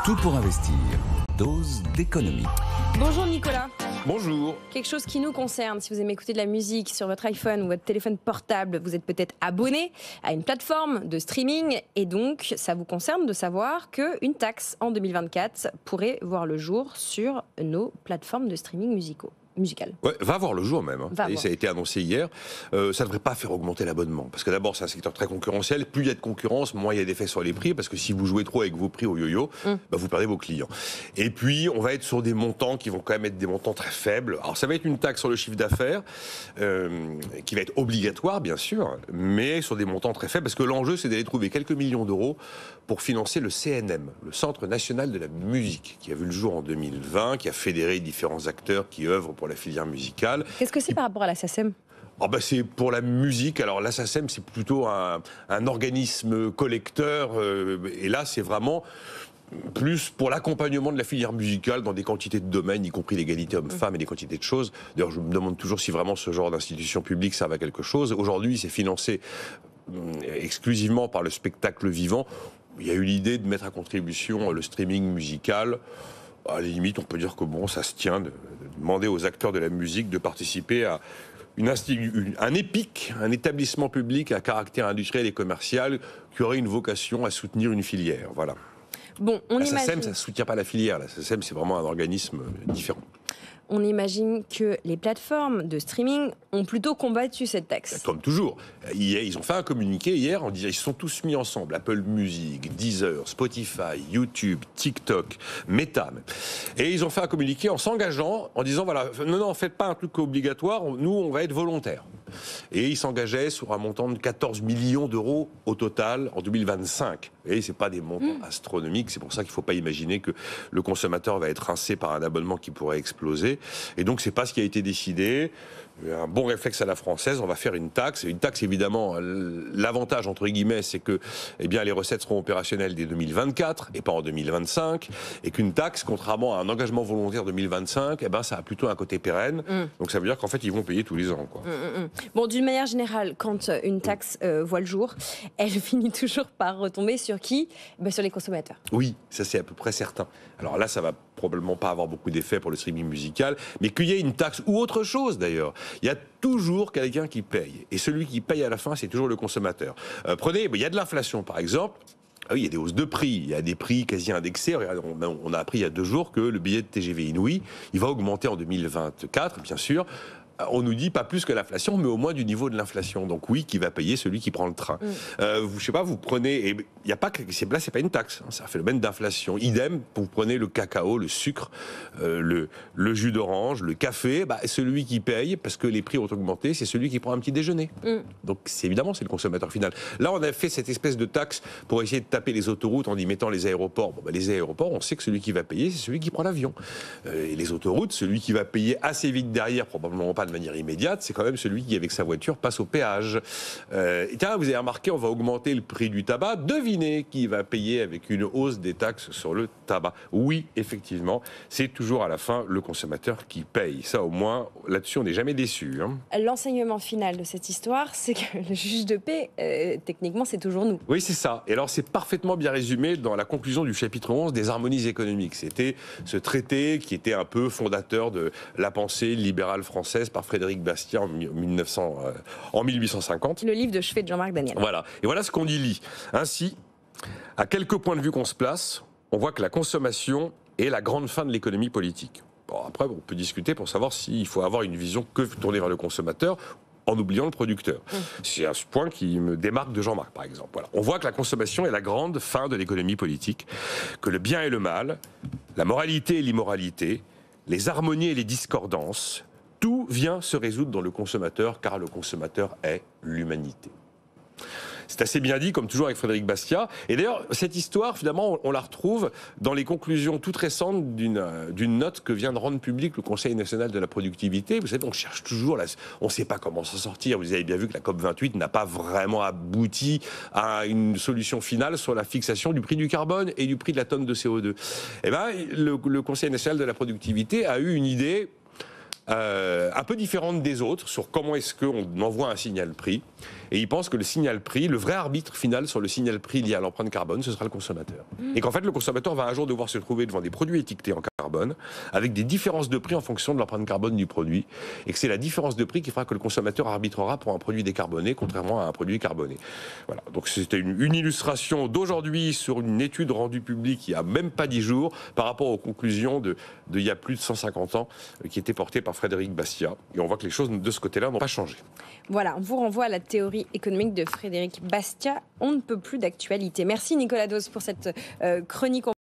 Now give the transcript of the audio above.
Tout pour investir. Dose d'économie. Bonjour Nicolas. Bonjour. Quelque chose qui nous concerne, si vous aimez écouter de la musique sur votre iPhone ou votre téléphone portable, vous êtes peut-être abonné à une plateforme de streaming et donc ça vous concerne de savoir qu'une taxe en 2024 pourrait voir le jour sur nos plateformes de streaming musical. Ouais, va voir le jour même. Et ça a été annoncé hier. Ça ne devrait pas faire augmenter l'abonnement. Parce que d'abord, c'est un secteur très concurrentiel. Plus il y a de concurrence, moins il y a d'effets sur les prix. Parce que si vous jouez trop avec vos prix au yo-yo, vous perdez vos clients. Et puis, on va être sur des montants qui vont quand même être des montants très faibles. Alors, ça va être une taxe sur le chiffre d'affaires qui va être obligatoire, bien sûr, mais sur des montants très faibles. Parce que l'enjeu, c'est d'aller trouver quelques millions d'euros pour financer le CNM, le Centre national de la musique, qui a vu le jour en 2020, qui a fédéré différents acteurs qui œuvrent pour la filière musicale. Qu'est-ce que c'est par rapport à la SACEM ? C'est pour la musique. Alors la SACEM, c'est plutôt un organisme collecteur. Et là, c'est vraiment plus pour l'accompagnement de la filière musicale dans des quantités de domaines, y compris l'égalité homme-femme et des quantités de choses. D'ailleurs, je me demande toujours si vraiment ce genre d'institution publique servent à quelque chose. Aujourd'hui, c'est financé exclusivement par le spectacle vivant. Il y a eu l'idée de mettre à contribution le streaming musical. À la limite, on peut dire que ça se tient de demander aux acteurs de la musique de participer à un EPIC, un établissement public à caractère industriel et commercial qui aurait une vocation à soutenir une filière. Voilà. Bon, la SACEM, ça ne soutient pas la filière. La SACEM, c'est vraiment un organisme différent. On imagine que les plateformes de streaming ont plutôt combattu cette taxe. Comme toujours. Ils ont fait un communiqué hier en disant ils se sont tous mis ensemble. Apple Music, Deezer, Spotify, YouTube, TikTok, Meta. Et ils ont fait un communiqué en s'engageant, en disant voilà, non, faites pas un truc obligatoire, nous, on va être volontaires. Et ils s'engageaient sur un montant de 14 millions d'euros au total en 2025. Et c'est pas des montants astronomiques, c'est pour ça qu'il ne faut pas imaginer que le consommateur va être rincé par un abonnement qui pourrait exploser. Et donc c'est pas ce qui a été décidé. Un bon réflexe à la française, on va faire une taxe. Une taxe, évidemment, l'avantage, entre guillemets, c'est que les recettes seront opérationnelles dès 2024 et pas en 2025. Et qu'une taxe, contrairement à un engagement volontaire 2025, ça a plutôt un côté pérenne. Donc ça veut dire qu'en fait, ils vont payer tous les ans, quoi. Bon, d'une manière générale, quand une taxe voit le jour, elle finit toujours par retomber sur qui ? Sur les consommateurs. Oui, ça c'est à peu près certain. Alors là, ça va probablement pas avoir beaucoup d'effet pour le streaming musical, mais qu'il y ait une taxe ou autre chose d'ailleurs, il y a toujours quelqu'un qui paye. Et celui qui paye à la fin, c'est toujours le consommateur. Prenez, il y a de l'inflation par exemple. Ah oui, il y a des hausses de prix, il y a des prix quasi indexés. On a appris il y a 2 jours que le billet de TGV Inouï, il va augmenter en 2024, bien sûr. On nous dit pas plus que l'inflation, mais au moins du niveau de l'inflation. Donc oui, qui va payer celui qui prend le train. Je sais pas, vous prenez, et il y a pas que là, c'est pas une taxe, c'est un phénomène d'inflation. Idem, vous prenez le cacao, le sucre, le jus d'orange, le café, celui qui paye parce que les prix ont augmenté, c'est celui qui prend un petit déjeuner. Donc évidemment, c'est le consommateur final. Là, on a fait cette espèce de taxe pour essayer de taper les autoroutes en y mettant les aéroports. Les aéroports, on sait que celui qui va payer, c'est celui qui prend l'avion. Et les autoroutes, celui qui va payer assez vite derrière, probablement pas de manière immédiate, c'est quand même celui qui, avec sa voiture, passe au péage. Tiens, vous avez remarqué, on va augmenter le prix du tabac. Devinez qui va payer avec une hausse des taxes sur le tabac. Oui, effectivement, c'est toujours à la fin le consommateur qui paye. Ça, au moins, là-dessus, on n'est jamais déçu. L'enseignement final de cette histoire, c'est que le juge de paix, techniquement, c'est toujours nous. Oui, c'est ça. Et alors, c'est parfaitement bien résumé dans la conclusion du chapitre 11 des harmonies économiques. C'était ce traité qui était un peu fondateur de la pensée libérale française par Frédéric Bastiat en 1850. Le livre de chevet de Jean-Marc Daniel. Voilà. Et voilà ce qu'on y lit. Ainsi, à quelques points de vue qu'on se place, on voit que la consommation est la grande fin de l'économie politique. Bon, après, on peut discuter pour savoir s'il faut avoir une vision que tournée vers le consommateur en oubliant le producteur. C'est un point qui me démarque de Jean-Marc, par exemple. Voilà. On voit que la consommation est la grande fin de l'économie politique, que le bien et le mal, la moralité et l'immoralité, les harmonies et les discordances, tout vient se résoudre dans le consommateur, car le consommateur est l'humanité. C'est assez bien dit, comme toujours avec Frédéric Bastiat. Et d'ailleurs, cette histoire, finalement, on la retrouve dans les conclusions toutes récentes d'une note que vient de rendre publique le Conseil national de la productivité. Vous savez, on cherche toujours, on ne sait pas comment s'en sortir. Vous avez bien vu que la COP28 n'a pas vraiment abouti à une solution finale sur la fixation du prix du carbone et du prix de la tonne de CO2. Le Conseil national de la productivité a eu une idée un peu différente des autres sur comment est-ce qu'on envoie un signal prix. Et il pense que le signal prix, le vrai arbitre final sur le signal prix lié à l'empreinte carbone, ce sera le consommateur. Et qu'en fait, le consommateur va un jour devoir se trouver devant des produits étiquetés en carbone, avec des différences de prix en fonction de l'empreinte carbone du produit, et que c'est la différence de prix qui fera que le consommateur arbitrera pour un produit décarboné, contrairement à un produit carboné. Voilà. Donc c'était une illustration d'aujourd'hui sur une étude rendue publique il n'y a même pas 10 jours, par rapport aux conclusions il y a plus de 150 ans, qui étaient portées par Frédéric Bastiat. Et on voit que les choses de ce côté-là n'ont pas changé. Voilà, on vous renvoie à la théorie économique de Frédéric Bastiat. On ne peut plus d'actualité. Merci Nicolas Dose pour cette chronique.